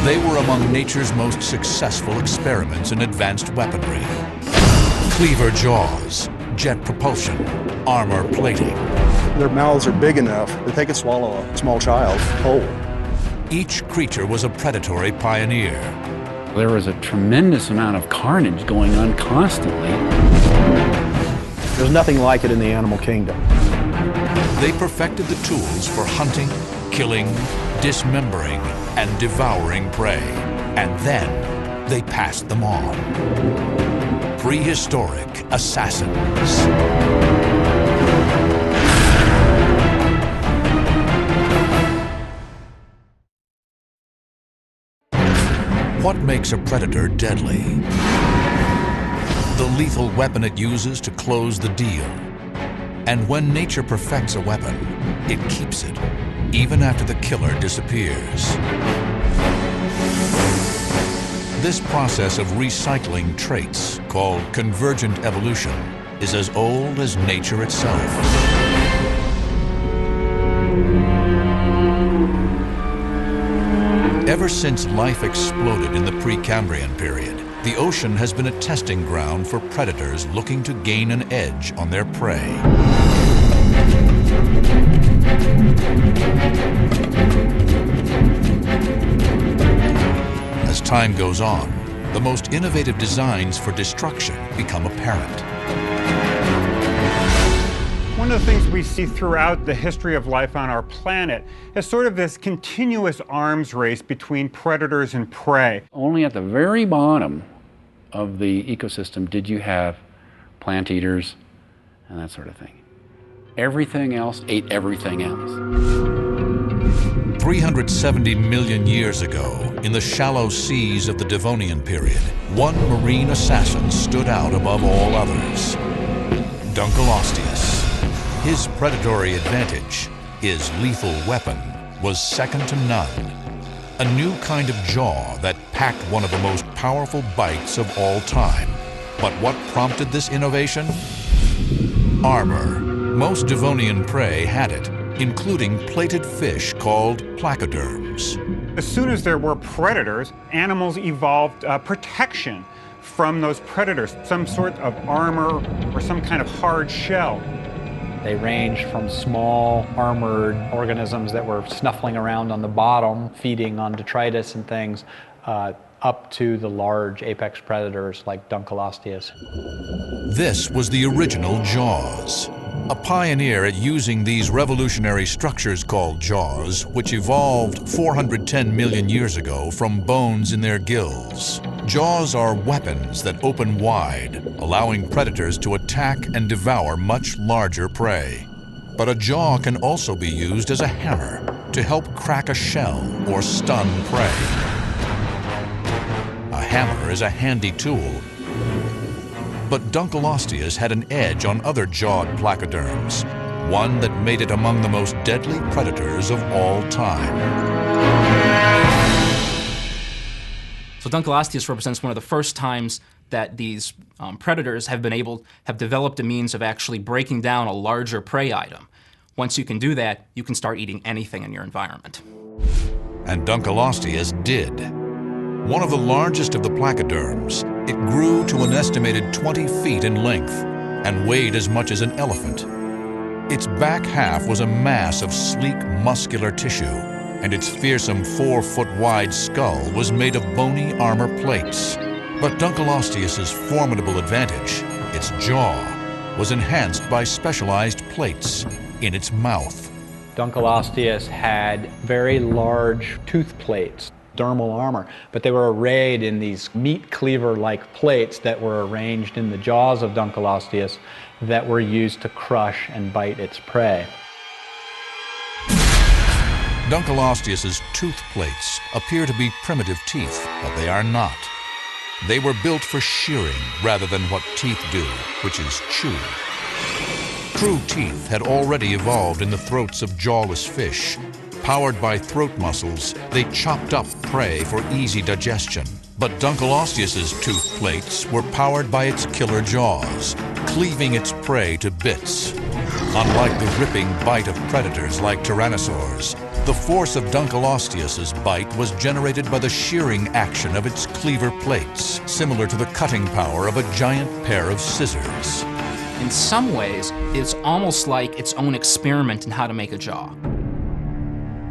They were among nature's most successful experiments in advanced weaponry. Cleaver jaws, jet propulsion, armor plating. Their mouths are big enough that they could swallow a small child whole. Each creature was a predatory pioneer. There was a tremendous amount of carnage going on constantly. There's nothing like it in the animal kingdom. They perfected the tools for hunting, killing, dismembering, and devouring prey. And then they passed them on. Prehistoric assassins. What makes a predator deadly? The lethal weapon it uses to close the deal. And when nature perfects a weapon, it keeps it, even after the killer disappears. This process of recycling traits, called convergent evolution, is as old as nature itself. Ever since life exploded in the Precambrian period, the ocean has been a testing ground for predators looking to gain an edge on their prey. As time goes on, the most innovative designs for destruction become apparent. One of the things we see throughout the history of life on our planet is sort of this continuous arms race between predators and prey. Only at the very bottom of the ecosystem did you have plant eaters and that sort of thing. Everything else ate everything else. 370 million years ago, in the shallow seas of the Devonian period, one marine assassin stood out above all others. Dunkleosteus. His predatory advantage, his lethal weapon, was second to none. A new kind of jaw that packed one of the most powerful bites of all time. But what prompted this innovation? Armor. Most Devonian prey had it, including plated fish called placoderms. As soon as there were predators, animals evolved protection from those predators, some sort of armor or some kind of hard shell. They ranged from small armored organisms that were snuffling around on the bottom, feeding on detritus and things, up to the large apex predators like Dunkleosteus. This was the original Jaws. A pioneer at using these revolutionary structures called jaws, which evolved 410 million years ago from bones in their gills. Jaws are weapons that open wide, allowing predators to attack and devour much larger prey. But a jaw can also be used as a hammer to help crack a shell or stun prey. A hammer is a handy tool, but Dunkleosteus had an edge on other jawed placoderms, one that made it among the most deadly predators of all time. So Dunkleosteus represents one of the first times that these predators have developed a means of actually breaking down a larger prey item. Once you can do that, you can start eating anything in your environment. And Dunkleosteus did. One of the largest of the placoderms, it grew to an estimated 20 feet in length and weighed as much as an elephant. Its back half was a mass of sleek, muscular tissue, and its fearsome 4-foot-wide skull was made of bony armor plates. But Dunkleosteus's formidable advantage, its jaw, was enhanced by specialized plates in its mouth. Dunkleosteus had very large tooth plates, dermal armor, but they were arrayed in these meat cleaver-like plates that were arranged in the jaws of Dunkleosteus that were used to crush and bite its prey. Dunkleosteus's tooth plates appear to be primitive teeth, but they are not. They were built for shearing rather than what teeth do, which is chew. True teeth had already evolved in the throats of jawless fish. Powered by throat muscles, they chopped up prey for easy digestion. But Dunkleosteus's tooth plates were powered by its killer jaws, cleaving its prey to bits. Unlike the ripping bite of predators like tyrannosaurs, The force of Dunkleosteus's bite was generated by the shearing action of its cleaver plates, similar to the cutting power of a giant pair of scissors. In some ways, it's almost like its own experiment in how to make a jaw.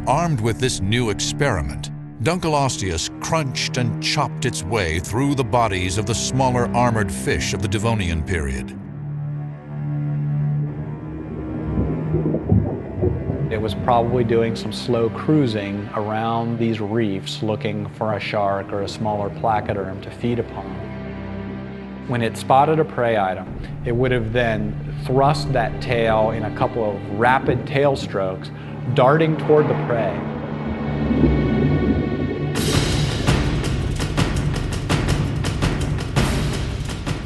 Armed with this new experiment, Dunkleosteus crunched and chopped its way through the bodies of the smaller armored fish of the Devonian period. It was probably doing some slow cruising around these reefs looking for a shark or a smaller placoderm to feed upon. When it spotted a prey item, it would have then thrust that tail in a couple of rapid tail strokes, darting toward the prey.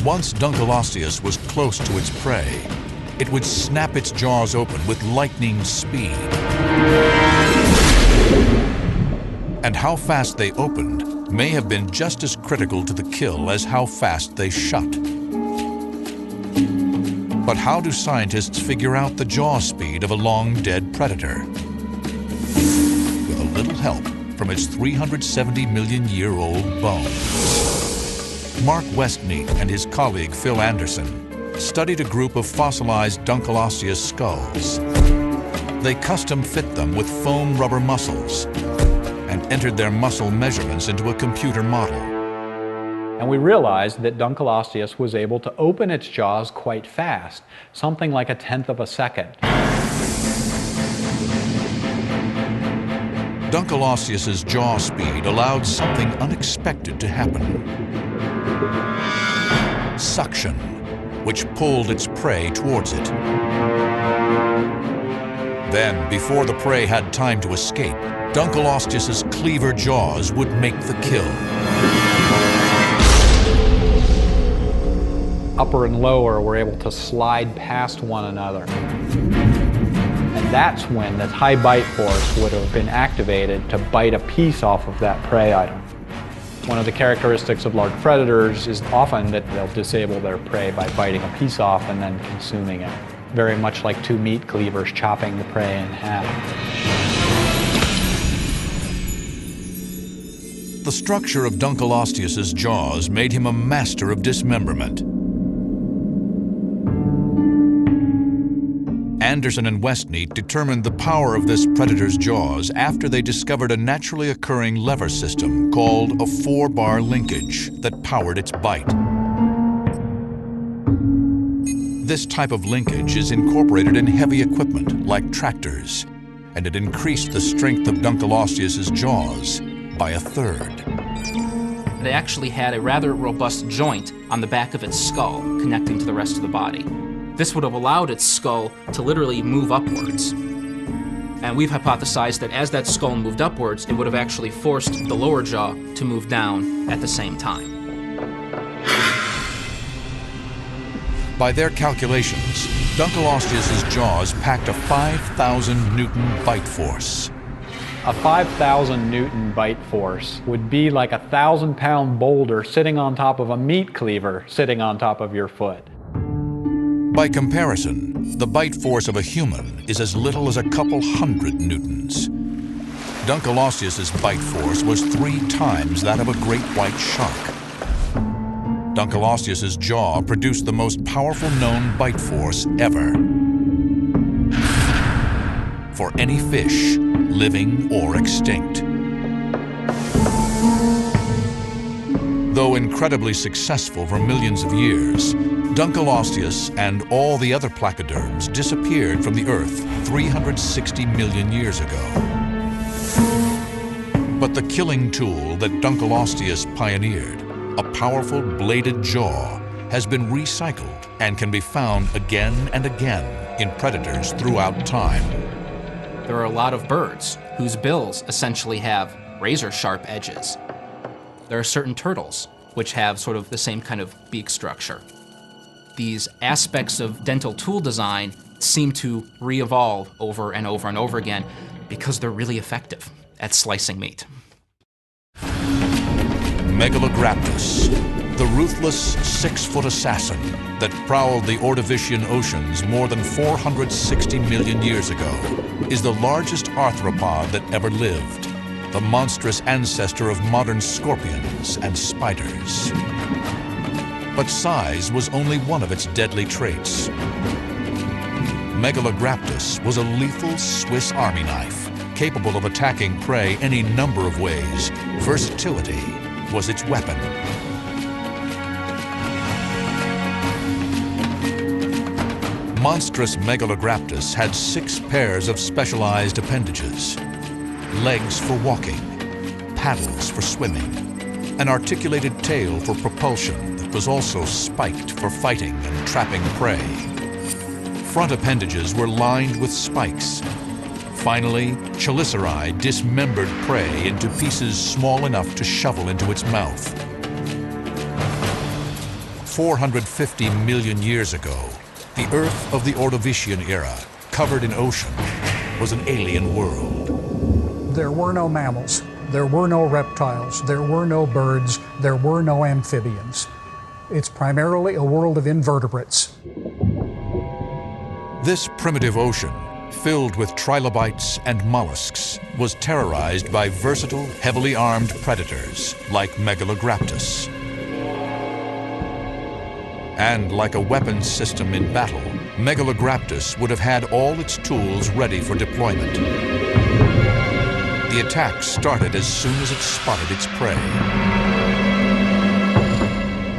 Once Dunkleosteus was close to its prey, it would snap its jaws open with lightning speed. And how fast they opened may have been just as critical to the kill as how fast they shut. But how do scientists figure out the jaw speed of a long-dead predator? With a little help from its 370-million-year-old bones. Mark Westneat and his colleague Phil Anderson studied a group of fossilized Dunkleosteus skulls. They custom fit them with foam rubber muscles and entered their muscle measurements into a computer model. And we realized that Dunkleosteus was able to open its jaws quite fast, something like 1/10 of a second. Dunkleosteus's jaw speed allowed something unexpected to happen. Suction, which pulled its prey towards it. Then, before the prey had time to escape, Dunkleosteus's cleaver jaws would make the kill. Upper and lower were able to slide past one another. And that's when the high bite force would have been activated to bite a piece off of that prey item. One of the characteristics of large predators is often that they'll disable their prey by biting a piece off and then consuming it. Very much like two meat cleavers chopping the prey in half. The structure of Dunkleosteus's jaws made him a master of dismemberment. Anderson and Westneat determined the power of this predator's jaws after they discovered a naturally occurring lever system called a 4-bar linkage that powered its bite. This type of linkage is incorporated in heavy equipment like tractors, and it increased the strength of Dunkleosteus's jaws by 1/3. They actually had a rather robust joint on the back of its skull connecting to the rest of the body. This would have allowed its skull to literally move upwards. And we've hypothesized that as that skull moved upwards, it would have actually forced the lower jaw to move down at the same time. By their calculations, Dunkleosteus's jaws packed a 5,000 Newton bite force. A 5,000 Newton bite force would be like a 1,000-pound boulder sitting on top of a meat cleaver sitting on top of your foot. By comparison, the bite force of a human is as little as a couple hundred newtons. Dunkleosteus's bite force was 3 times that of a great white shark. Dunkleosteus's jaw produced the most powerful known bite force ever for any fish, living or extinct. Though incredibly successful for millions of years, Dunkleosteus and all the other placoderms disappeared from the Earth 360 million years ago. But the killing tool that Dunkleosteus pioneered, a powerful bladed jaw, has been recycled and can be found again and again in predators throughout time. There are a lot of birds whose bills essentially have razor-sharp edges. There are certain turtles which have sort of the same kind of beak structure. These aspects of dental tool design seem to re-evolve over and over and over again because they're really effective at slicing meat. Megalograptus, the ruthless 6-foot assassin that prowled the Ordovician oceans more than 460 million years ago, is the largest arthropod that ever lived, the monstrous ancestor of modern scorpions and spiders. But size was only one of its deadly traits. Megalograptus was a lethal Swiss Army knife, capable of attacking prey any number of ways. Versatility was its weapon. Monstrous Megalograptus had 6 pairs of specialized appendages: legs for walking, paddles for swimming, an articulated tail for propulsion that was also spiked for fighting and trapping prey. Front appendages were lined with spikes. Finally, chelicerae dismembered prey into pieces small enough to shovel into its mouth. 450 million years ago, the Earth of the Ordovician era, covered in ocean, was an alien world. There were no mammals, there were no reptiles, there were no birds, there were no amphibians. It's primarily a world of invertebrates. This primitive ocean, filled with trilobites and mollusks, was terrorized by versatile, heavily armed predators like Megalograptus. And like a weapons system in battle, Megalograptus would have had all its tools ready for deployment. The attack started as soon as it spotted its prey.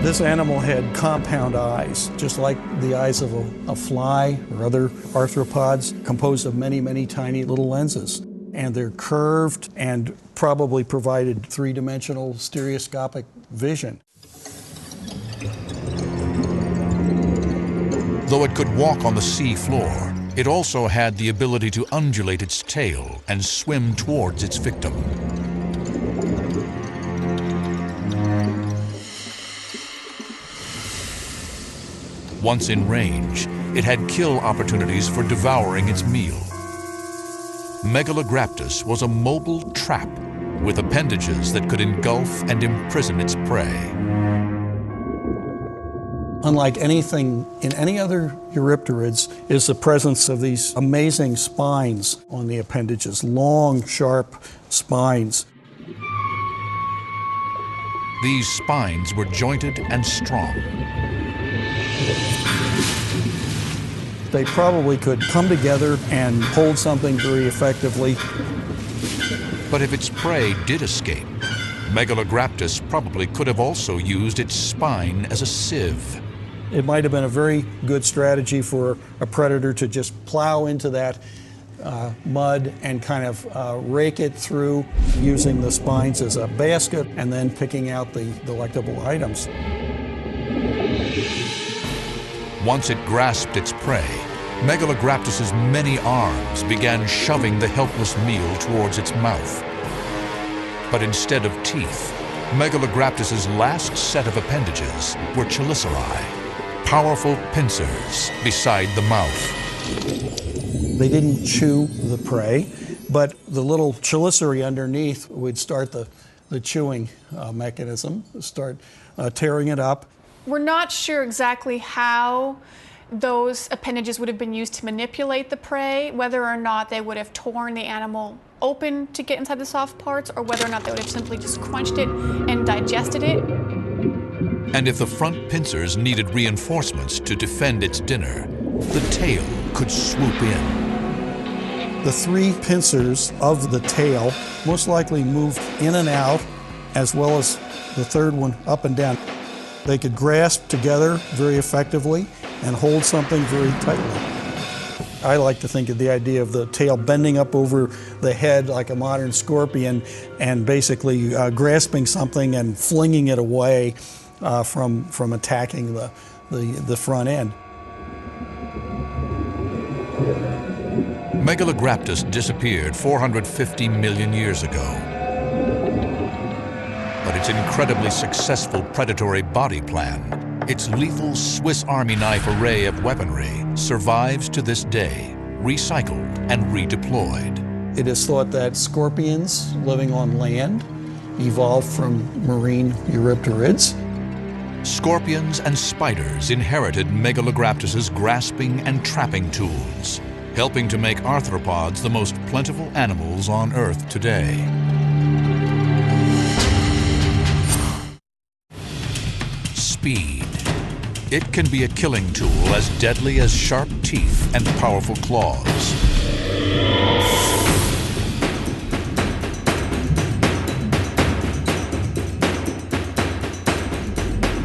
This animal had compound eyes, just like the eyes of a fly or other arthropods, composed of many, many tiny little lenses. And they're curved and probably provided three-dimensional stereoscopic vision. Though it could walk on the sea floor, it also had the ability to undulate its tail and swim towards its victim. Once in range, it had kill opportunities for devouring its meal. Megalograptus was a mobile trap with appendages that could engulf and imprison its prey. Unlike anything in any other Eurypterids is the presence of these amazing spines on the appendages, long, sharp spines. These spines were jointed and strong. They probably could come together and hold something very effectively. But if its prey did escape, Megalograptus probably could have also used its spine as a sieve. It might have been a very good strategy for a predator to just plow into that mud and kind of rake it through, using the spines as a basket and then picking out the delectable items. Once it grasped its prey, Megalograptus's many arms began shoving the helpless meal towards its mouth. But instead of teeth, Megalograptus's last set of appendages were chelicerae, powerful pincers beside the mouth. They didn't chew the prey, but the little chelicerae underneath would start the chewing mechanism, start tearing it up. We're not sure exactly how those appendages would have been used to manipulate the prey, whether or not they would have torn the animal open to get inside the soft parts, or whether or not they would have simply just crunched it and digested it. And if the front pincers needed reinforcements to defend its dinner, the tail could swoop in. The 3 pincers of the tail most likely moved in and out, as well as the 3rd one up and down. They could grasp together very effectively and hold something very tightly. I like to think of the idea of the tail bending up over the head like a modern scorpion and basically grasping something and flinging it away from attacking the front end. Megalograptus disappeared 450 million years ago. But its incredibly successful predatory body plan, its lethal Swiss Army knife array of weaponry, survives to this day, recycled and redeployed. It is thought that scorpions living on land evolved from marine Eurypterids. Scorpions and spiders inherited Megalograptus's grasping and trapping tools. helping to make arthropods the most plentiful animals on Earth today. Speed. It can be a killing tool as deadly as sharp teeth and powerful claws.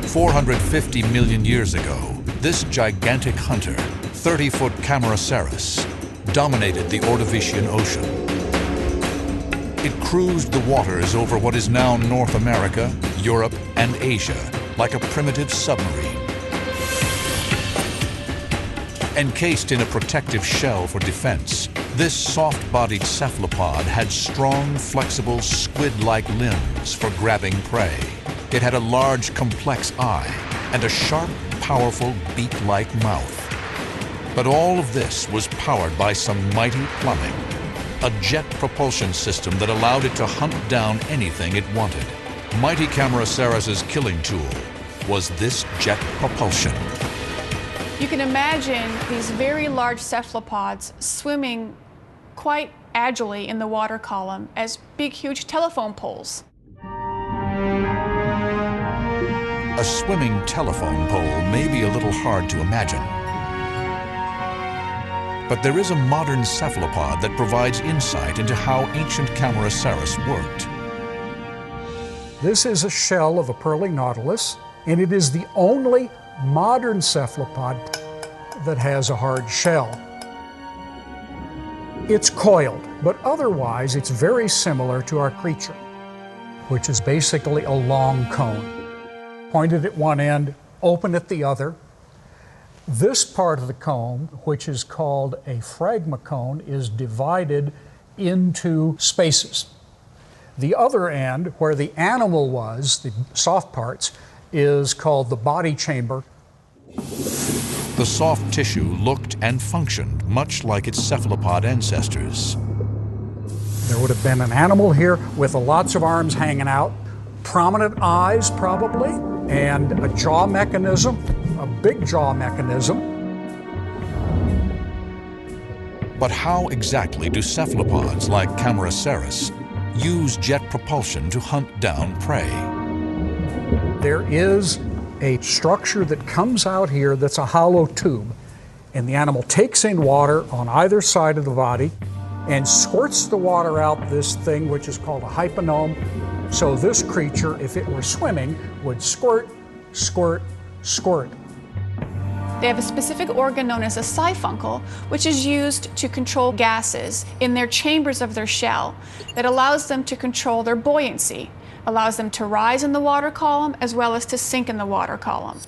$450 million years ago, this gigantic hunter, 30-foot Camarasaurus, dominated the Ordovician Ocean. It cruised the waters over what is now North America, Europe, and Asia like a primitive submarine. Encased in a protective shell for defense, this soft-bodied cephalopod had strong, flexible, squid-like limbs for grabbing prey. It had a large, complex eye and a sharp, powerful, beak-like mouth. But all of this was powered by some mighty plumbing, a jet propulsion system that allowed it to hunt down anything it wanted. Mighty Camarasaurus's killing tool was this jet propulsion. You can imagine these very large cephalopods swimming quite agilely in the water column as big, huge telephone poles. A swimming telephone pole may be a little hard to imagine. But there is a modern cephalopod that provides insight into how ancient Camarasaurus worked. This is a shell of a pearly nautilus, and it is the only modern cephalopod that has a hard shell. It's coiled, but otherwise it's very similar to our creature, which is basically a long cone. Pointed at one end, open at the other. This part of the cone, which is called a phragma cone, is divided into spaces. The other end, where the animal was, the soft parts, is called the body chamber. The soft tissue looked and functioned much like its cephalopod ancestors. There would have been an animal here with lots of arms hanging out, prominent eyes probably, and a jaw mechanism, a big jaw mechanism. But how exactly do cephalopods like Camarasaurus use jet propulsion to hunt down prey? There is a structure that comes out here that's a hollow tube, and the animal takes in water on either side of the body and squirts the water out this thing which is called a hyponome. So this creature, if it were swimming, would squirt, squirt, squirt. They have a specific organ known as a siphuncle, which is used to control gases in their chambers of their shell that allows them to control their buoyancy, allows them to rise in the water column as well as to sink in the water column.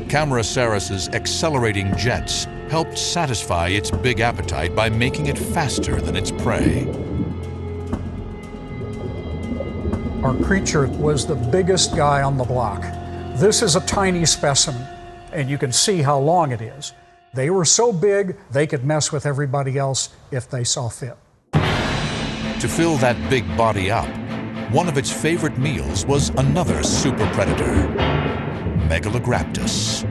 Camarasaurus's accelerating jets helped satisfy its big appetite by making it faster than its prey. Our creature was the biggest guy on the block. This is a tiny specimen, and you can see how long it is. They were so big, they could mess with everybody else if they saw fit. To fill that big body up, one of its favorite meals was another super predator, Megalograptus.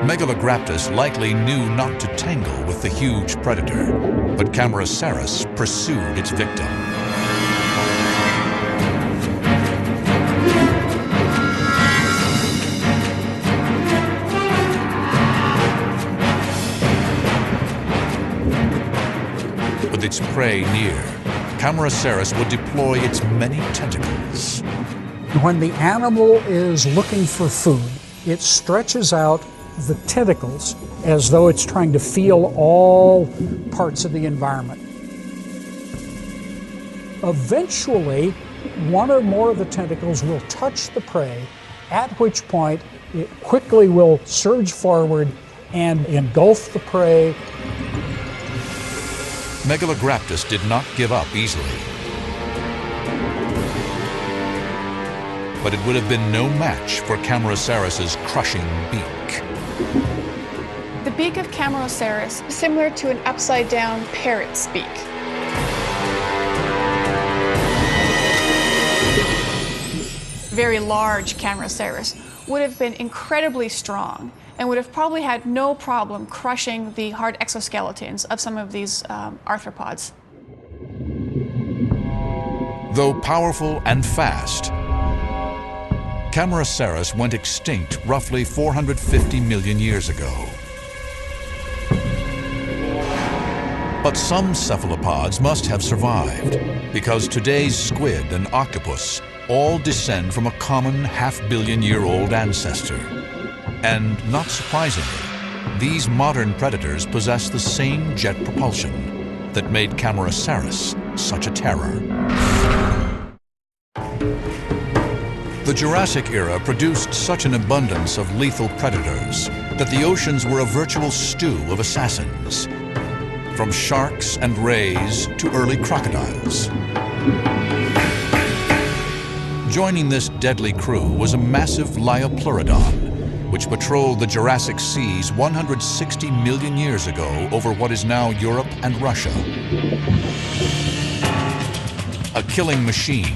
Megalograptus likely knew not to tangle with the huge predator, but Camarasaurus pursued its victim. With its prey near, Camarasaurus would deploy its many tentacles. When the animal is looking for food, it stretches out the tentacles as though it's trying to feel all parts of the environment. Eventually, one or more of the tentacles will touch the prey, at which point it quickly will surge forward and engulf the prey. Megalograptus did not give up easily. But it would have been no match for Camarasaurus's crushing beak. The beak of Camarasaurus is similar to an upside-down parrot's beak. very large Camarasaurus would have been incredibly strong and would have probably had no problem crushing the hard exoskeletons of some of these arthropods. Though powerful and fast, Camarasaurus went extinct roughly 450 million years ago. But some cephalopods must have survived, because today's squid and octopus all descend from a common half-billion-year-old ancestor. And not surprisingly, these modern predators possess the same jet propulsion that made Camarasaurus such a terror. The Jurassic era produced such an abundance of lethal predators that the oceans were a virtual stew of assassins, from sharks and rays to early crocodiles. Joining this deadly crew was a massive Liopleurodon, which patrolled the Jurassic seas 160 million years ago over what is now Europe and Russia. A killing machine,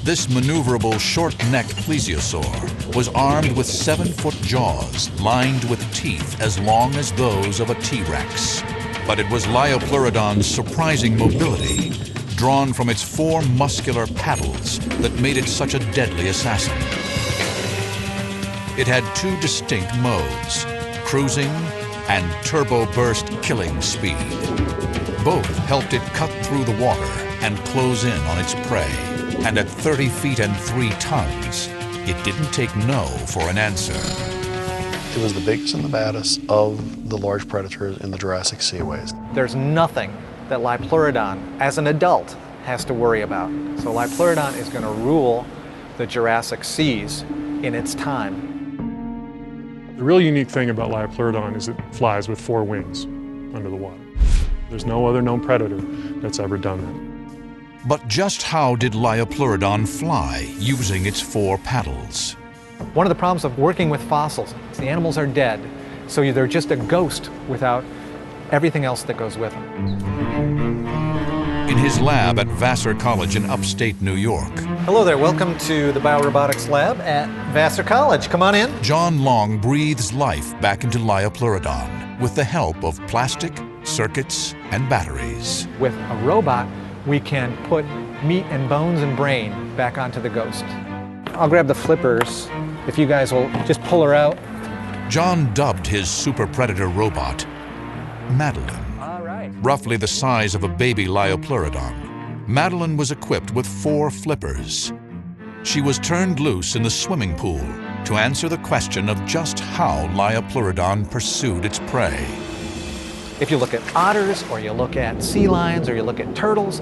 this maneuverable short-necked plesiosaur was armed with 7-foot jaws lined with teeth as long as those of a T-Rex. But it was Liopleurodon's surprising mobility, drawn from its 4 muscular paddles, that made it such a deadly assassin. It had 2 distinct modes, cruising and turbo burst killing speed. Both helped it cut through the water and close in on its prey. And at 30 feet and 3 tons, it didn't take no for an answer. It was the biggest and the baddest of the large predators in the Jurassic seaways. There's nothing that Liopleurodon, as an adult, has to worry about. So Liopleurodon is going to rule the Jurassic seas in its time. The real unique thing about Liopleurodon is it flies with 4 wings under the water. There's no other known predator that's ever done that. But just how did Liopleurodon fly using its 4 paddles? One of the problems of working with fossils is the animals are dead, so they're just a ghost without everything else that goes with them. In his lab at Vassar College in upstate New York. Hello there, welcome to the Biorobotics Lab at Vassar College. Come on in. John Long breathes life back into Liopleurodon with the help of plastic, circuits, and batteries. With a robot, we can put meat and bones and brain back onto the ghost. I'll grab the flippers, if you guys will just pull her out. John dubbed his super predator robot Madeline. All right. Roughly the size of a baby Liopleurodon, Madeline was equipped with 4 flippers. She was turned loose in the swimming pool to answer the question of just how Liopleurodon pursued its prey. If you look at otters, or you look at sea lions, or you look at turtles,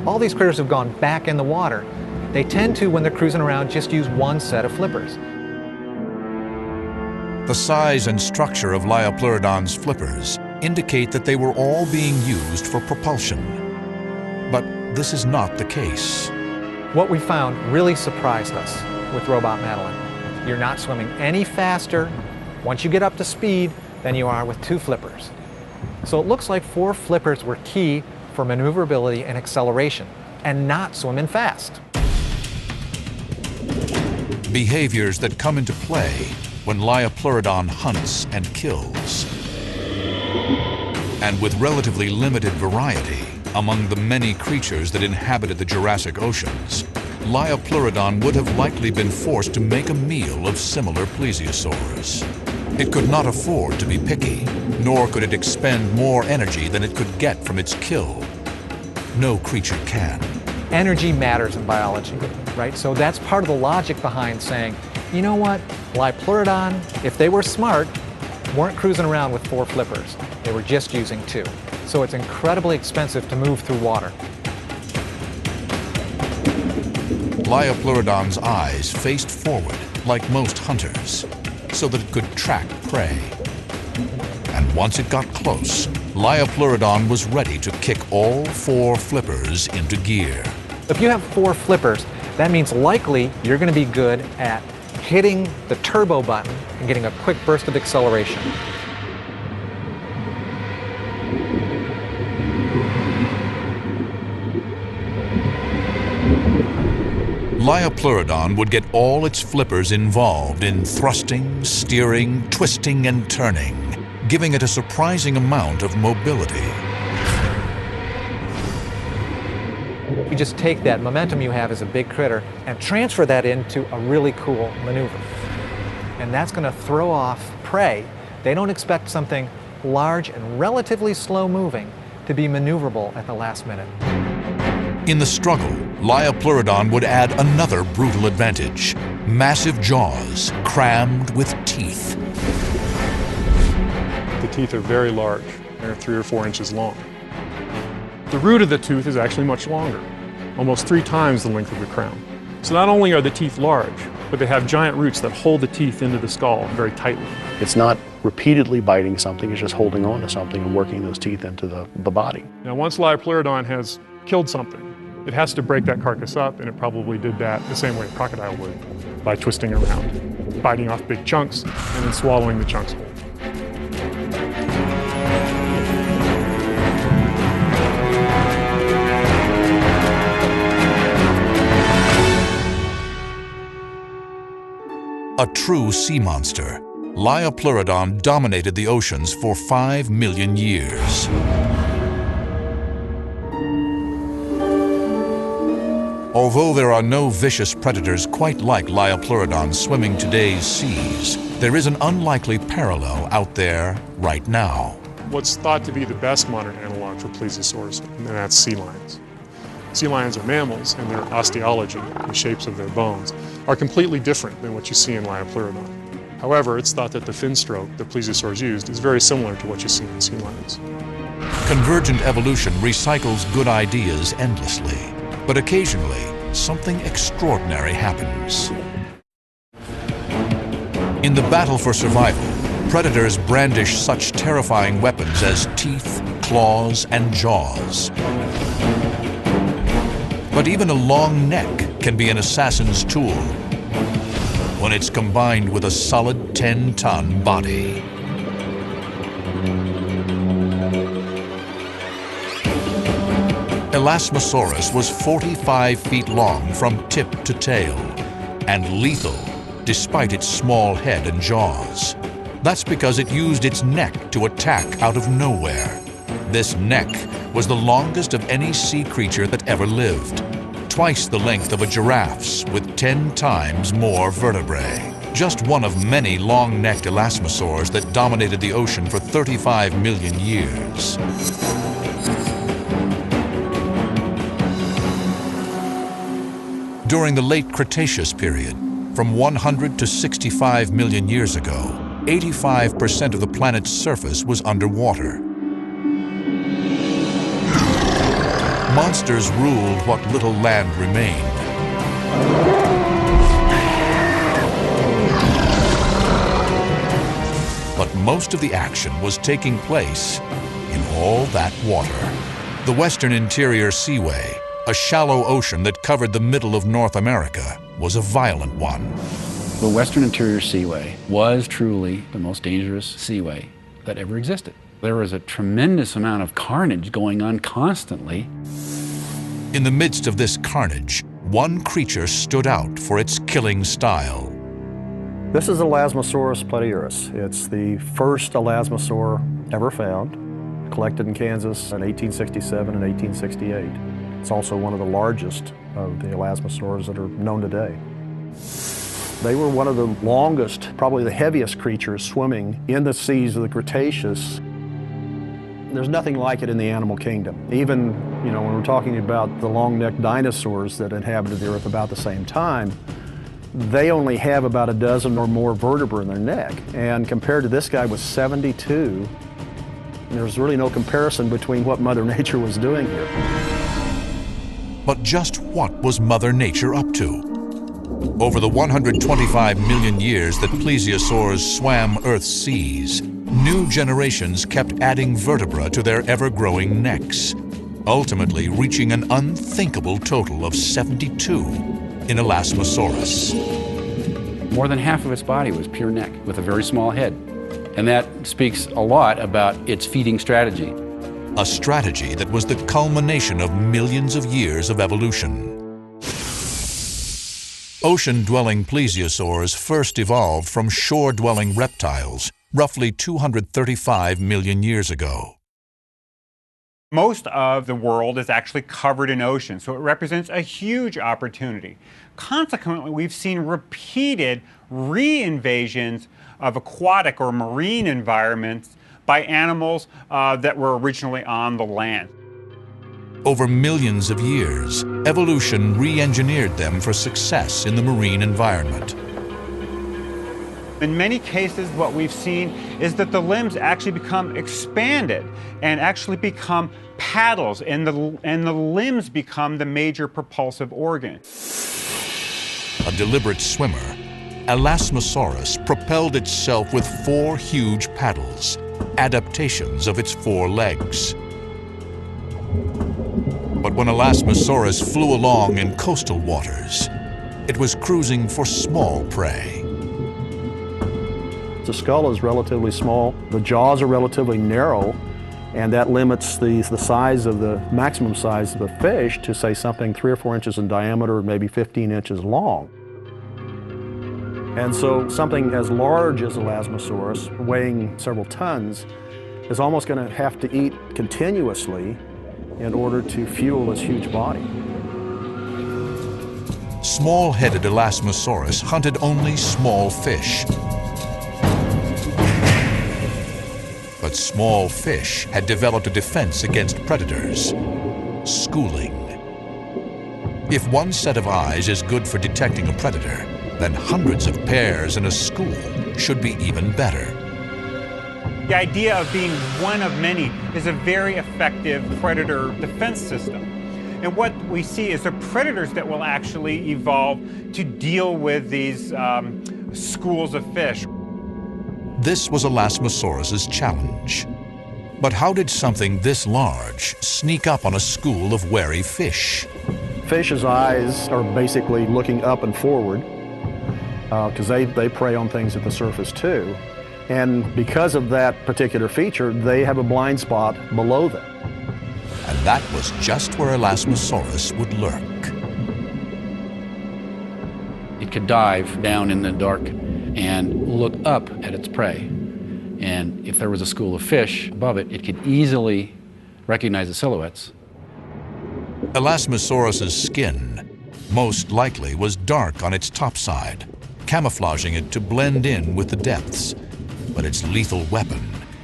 all these critters have gone back in the water. They tend to, when they're cruising around, just use one set of flippers. The size and structure of Liopleurodon's flippers indicate that they were all being used for propulsion. But this is not the case. What we found really surprised us with Robot Madeline. You're not swimming any faster once you get up to speed than you are with 2 flippers. So it looks like 4 flippers were key for maneuverability and acceleration, and not swimming fast. Behaviors that come into play when Liopleurodon hunts and kills. And with relatively limited variety among the many creatures that inhabited the Jurassic oceans, Liopleurodon would have likely been forced to make a meal of similar plesiosaurs. It could not afford to be picky, nor could it expend more energy than it could get from its kill. No creature can. Energy matters in biology, right? So that's part of the logic behind saying, you know what, Liopleurodon, if they were smart, weren't cruising around with 4 flippers. They were just using 2. So it's incredibly expensive to move through water. Liopleurodon's eyes faced forward like most hunters, so that it could track prey. And once it got close, Liopleurodon was ready to kick all 4 flippers into gear. If you have 4 flippers, that means likely you're going to be good at hitting the turbo button and getting a quick burst of acceleration. Liopleurodon would get all its flippers involved in thrusting, steering, twisting, and turning, giving it a surprising amount of mobility. You just take that momentum you have as a big critter and transfer that into a really cool maneuver. And that's going to throw off prey. They don't expect something large and relatively slow moving to be maneuverable at the last minute. In the struggle, Liopleurodon would add another brutal advantage: massive jaws crammed with teeth. The teeth are very large. They're 3 or 4 inches long. The root of the tooth is actually much longer, almost 3 times the length of the crown. So not only are the teeth large, but they have giant roots that hold the teeth into the skull very tightly. It's not repeatedly biting something, it's just holding on to something and working those teeth into the body. Now once Liopleurodon has killed something, it has to break that carcass up, and it probably did that the same way a crocodile would, by twisting around, biting off big chunks, and then swallowing the chunks whole. A true sea monster, Liopleurodon dominated the oceans for 5 million years. Although there are no vicious predators quite like Liopleurodon swimming today's seas, there is an unlikely parallel out there right now. What's thought to be the best modern analog for plesiosaurs, and that's sea lions. Sea lions are mammals, and their osteology, the shapes of their bones, are completely different than what you see in Liopleurodon. However, it's thought that the fin stroke that plesiosaurs used is very similar to what you see in sea lions. Convergent evolution recycles good ideas endlessly, but occasionally something extraordinary happens. In the battle for survival, predators brandish such terrifying weapons as teeth, claws, and jaws. But even a long neck can be an assassin's tool when it's combined with a solid 10-ton body. Elasmosaurus was 45 feet long from tip to tail, and lethal despite its small head and jaws. That's because it used its neck to attack out of nowhere. This neck was the longest of any sea creature that ever lived, twice the length of a giraffe's with 10 times more vertebrae. Just one of many long-necked elasmosaurs that dominated the ocean for 35 million years. During the late Cretaceous period, from 100 to 65 million years ago, 85% of the planet's surface was underwater. Monsters ruled what little land remained. But most of the action was taking place in all that water. The Western Interior Seaway, a shallow ocean that covered the middle of North America, was a violent one. The Western Interior Seaway was truly the most dangerous seaway that ever existed. There was a tremendous amount of carnage going on constantly. In the midst of this carnage, one creature stood out for its killing style. This is Elasmosaurus platyurus. It's the first elasmosaur ever found, collected in Kansas in 1867 and 1868. It's also one of the largest of the elasmosaurs that are known today. They were one of the longest, probably the heaviest creatures swimming in the seas of the Cretaceous. There's nothing like it in the animal kingdom. Even, when we're talking about the long-necked dinosaurs that inhabited the Earth about the same time, they only have about a dozen or more vertebrae in their neck. And compared to this guy with 72, there's really no comparison between what Mother Nature was doing here. But just what was Mother Nature up to? Over the 125 million years that plesiosaurs swam Earth's seas, new generations kept adding vertebrae to their ever-growing necks, ultimately reaching an unthinkable total of 72 in Elasmosaurus. More than half of its body was pure neck with a very small head. And that speaks a lot about its feeding strategy. A strategy that was the culmination of millions of years of evolution. Ocean-dwelling plesiosaurs first evolved from shore-dwelling reptiles roughly 235 million years ago. Most of the world is actually covered in ocean, so it represents a huge opportunity. Consequently, we've seen repeated re-invasions of aquatic or marine environments by animals that were originally on the land. Over millions of years, evolution re-engineered them for success in the marine environment. In many cases, what we've seen is that the limbs actually become expanded and actually become paddles, and the limbs become the major propulsive organ. A deliberate swimmer, Elasmosaurus propelled itself with 4 huge paddles, adaptations of its 4 legs. But when Elasmosaurus flew along in coastal waters, it was cruising for small prey. The skull is relatively small, the jaws are relatively narrow, and that limits the size of the maximum size of the fish to, say, something 3 or 4 inches in diameter, maybe 15 inches long. And so something as large as Elasmosaurus, weighing several tons, is almost going to have to eat continuously in order to fuel this huge body. Small-headed Elasmosaurus hunted only small fish. But small fish had developed a defense against predators: schooling. If one set of eyes is good for detecting a predator, then hundreds of pairs in a school should be even better. The idea of being one of many is a very effective predator defense system. And what we see is the predators that will actually evolve to deal with these schools of fish. This was Elasmosaurus's challenge. But how did something this large sneak up on a school of wary fish? Fish's eyes are basically looking up and forward because they prey on things at the surface too. And because of that particular feature, they have a blind spot below them. And that was just where Elasmosaurus would lurk. It could dive down in the dark and look up at its prey. And if there was a school of fish above it, it could easily recognize the silhouettes. Elasmosaurus's skin most likely was dark on its topside, camouflaging it to blend in with the depths. But its lethal weapon,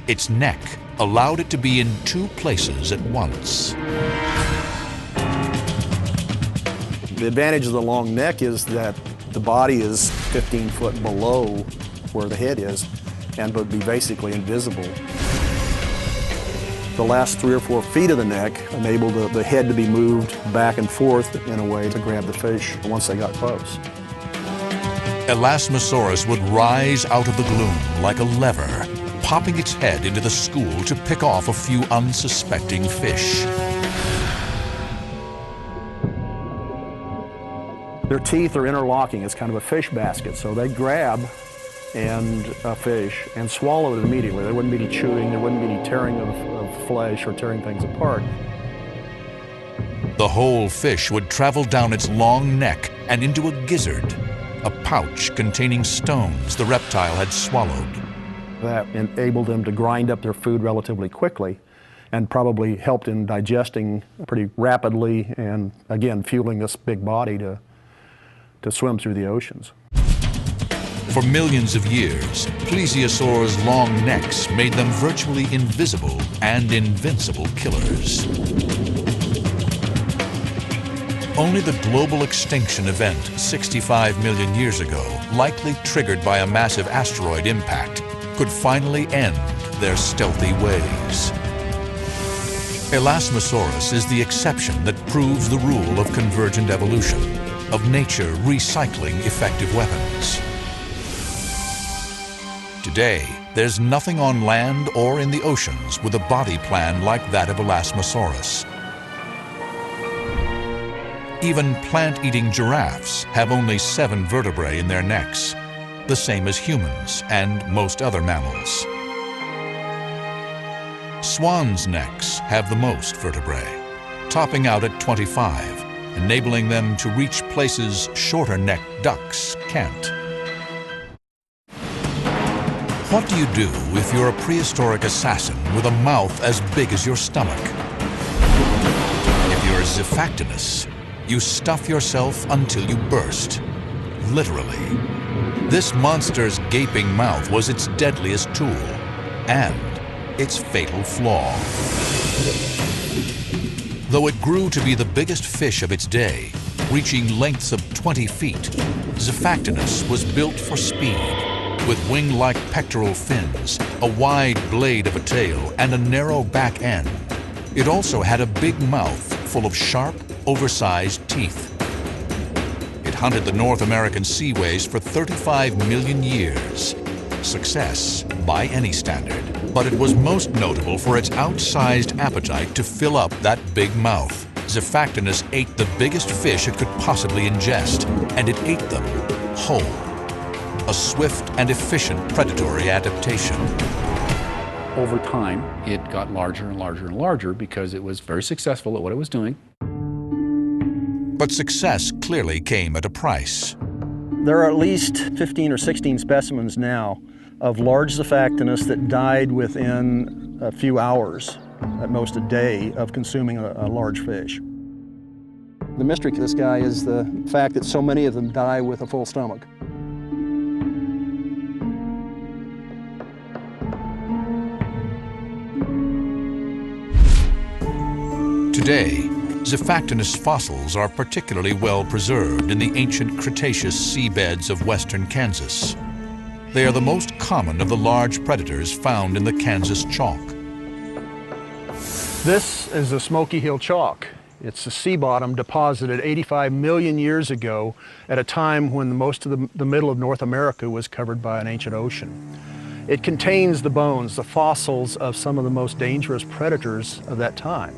its neck, allowed it to be in 2 places at once. The advantage of the long neck is that the body is 15 foot below where the head is and would be basically invisible. The last 3 or 4 feet of the neck enabled the head to be moved back and forth in a way to grab the fish once they got close. Elasmosaurus would rise out of the gloom like a lever, popping its head into the school to pick off a few unsuspecting fish. Their teeth are interlocking. It's kind of a fish basket, so they grab a fish and swallow it immediately. There wouldn't be any chewing, there wouldn't be any tearing of flesh or tearing things apart. The whole fish would travel down its long neck and into a gizzard, a pouch containing stones the reptile had swallowed. That enabled them to grind up their food relatively quickly and probably helped in digesting pretty rapidly and, again, fueling this big body to swim through the oceans. For millions of years, plesiosaurs' long necks made them virtually invisible and invincible killers. Only the global extinction event 65 million years ago, likely triggered by a massive asteroid impact, could finally end their stealthy ways. Elasmosaurus is the exception that proves the rule of convergent evolution, of nature recycling effective weapons. Today, there's nothing on land or in the oceans with a body plan like that of Elasmosaurus. Even plant-eating giraffes have only 7 vertebrae in their necks, the same as humans and most other mammals. Swans' necks have the most vertebrae, topping out at 25, enabling them to reach places shorter-necked ducks can't. What do you do if you're a prehistoric assassin with a mouth as big as your stomach? If you're a Xiphactinus, you stuff yourself until you burst. Literally. This monster's gaping mouth was its deadliest tool and its fatal flaw. Though it grew to be the biggest fish of its day, reaching lengths of 20 feet, Xiphactinus was built for speed. With wing-like pectoral fins, a wide blade of a tail, and a narrow back end. It also had a big mouth full of sharp, oversized teeth. It hunted the North American seaways for 35 million years. Success by any standard. But it was most notable for its outsized appetite to fill up that big mouth. Xiphactinus ate the biggest fish it could possibly ingest, and it ate them whole. A swift and efficient predatory adaptation. Over time, it got larger and larger and larger because it was very successful at what it was doing. But success clearly came at a price. There are at least 15 or 16 specimens now of large Xiphactinus that died within a few hours, at most a day, of consuming a large fish. The mystery to this guy is the fact that so many of them die with a full stomach. Today, Xiphactinus fossils are particularly well preserved in the ancient Cretaceous seabeds of western Kansas. They are the most common of the large predators found in the Kansas chalk. This is the Smoky Hill chalk. It's a sea bottom deposited 85 million years ago at a time when most of the middle of North America was covered by an ancient ocean. It contains the bones, the fossils of some of the most dangerous predators of that time.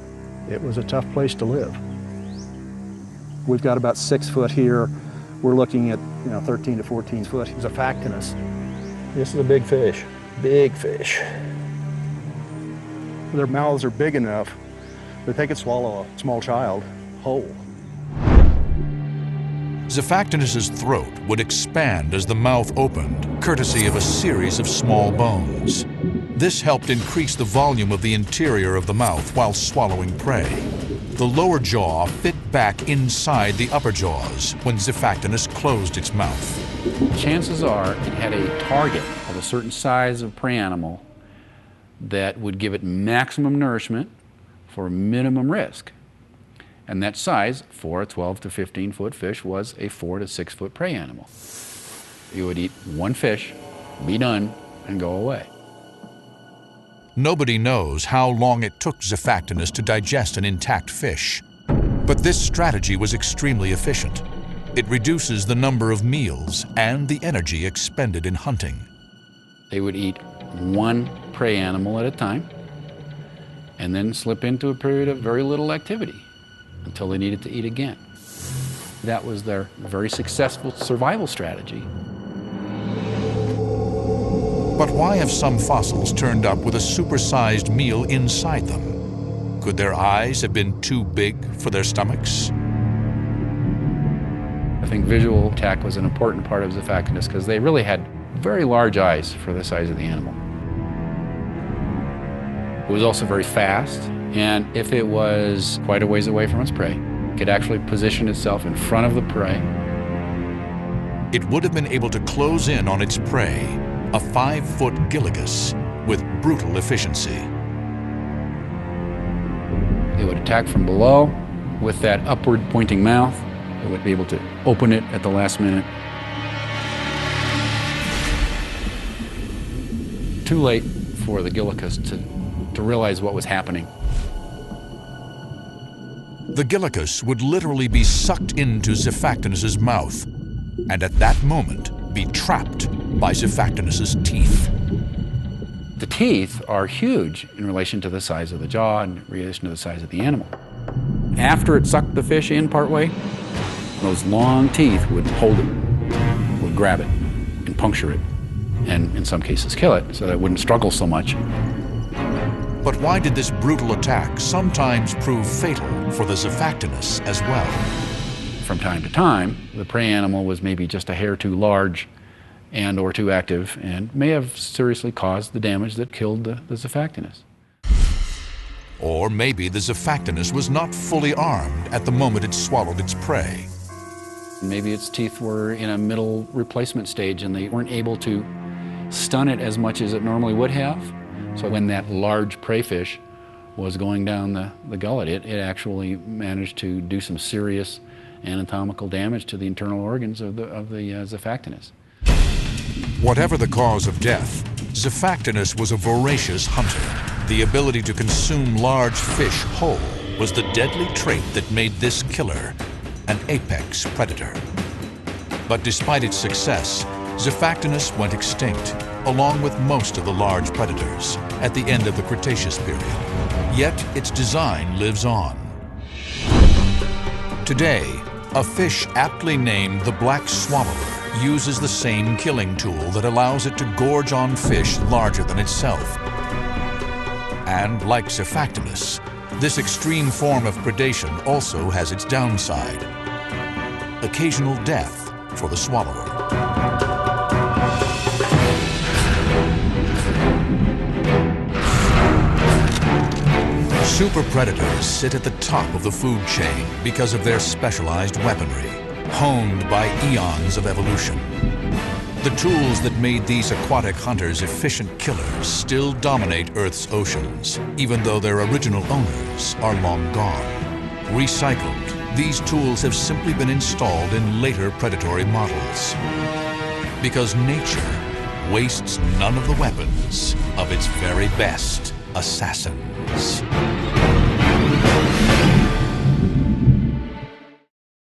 It was a tough place to live. We've got about 6 foot here. We're looking at 13 to 14 foot Xiphactinus. This is a big fish, big fish. Their mouths are big enough that they could swallow a small child whole. Xiphactinus's throat would expand as the mouth opened, courtesy of a series of small bones. This helped increase the volume of the interior of the mouth while swallowing prey. The lower jaw fit back inside the upper jaws when Xiphactinus closed its mouth. Chances are it had a target of a certain size of prey animal that would give it maximum nourishment for minimum risk. And that size, for a 12 to 15 foot fish, was a 4 to 6 foot prey animal. You would eat one fish, be done, and go away. Nobody knows how long it took Xiphactinus to digest an intact fish. But this strategy was extremely efficient. It reduces the number of meals and the energy expended in hunting. They would eat one prey animal at a time and then slip into a period of very little activity until they needed to eat again. That was their very successful survival strategy. But why have some fossils turned up with a supersized meal inside them? Could their eyes have been too big for their stomachs? I think visual attack was an important part of Xiphactinus because they really had very large eyes for the size of the animal. It was also very fast, and if it was quite a ways away from its prey, it could actually position itself in front of the prey. It would have been able to close in on its prey, a 5-foot gilligus, with brutal efficiency. It would attack from below with that upward pointing mouth. It would be able to open it at the last minute. Too late for the gilligus to realize what was happening. The gilligus would literally be sucked into Xiphactinus's mouth, and at that moment be trapped by Xiphactinus's teeth. The teeth are huge in relation to the size of the jaw and in relation to the size of the animal. After it sucked the fish in partway, those long teeth would hold it, would grab it and puncture it, and in some cases kill it so that it wouldn't struggle so much. But why did this brutal attack sometimes prove fatal for the Xiphactinus as well? from time to time, the prey animal was maybe just a hair too large and or too active and may have seriously caused the damage that killed the Zoophactinus. Or maybe the Zoophactinus was not fully armed at the moment it swallowed its prey. Maybe its teeth were in a middle replacement stage and they weren't able to stun it as much as it normally would have. So when that large prey fish was going down the gullet, it actually managed to do some serious anatomical damage to the internal organs of the Zoophactinus. Whatever the cause of death, Zoophactinus was a voracious hunter. The ability to consume large fish whole was the deadly trait that made this killer an apex predator. But despite its success, Zoophactinus went extinct, along with most of the large predators, at the end of the Cretaceous period. Yet its design lives on. Today, a fish aptly named the black swallower uses the same killing tool that allows it to gorge on fish larger than itself. And like Zoophactinus, this extreme form of predation also has its downside: occasional death for the swallower. Super predators sit at the top of the food chain because of their specialized weaponry, honed by eons of evolution. The tools that made these aquatic hunters efficient killers still dominate Earth's oceans, even though their original owners are long gone. Recycled, these tools have simply been installed in later predatory models. Because nature wastes none of the weapons of its very best assassins.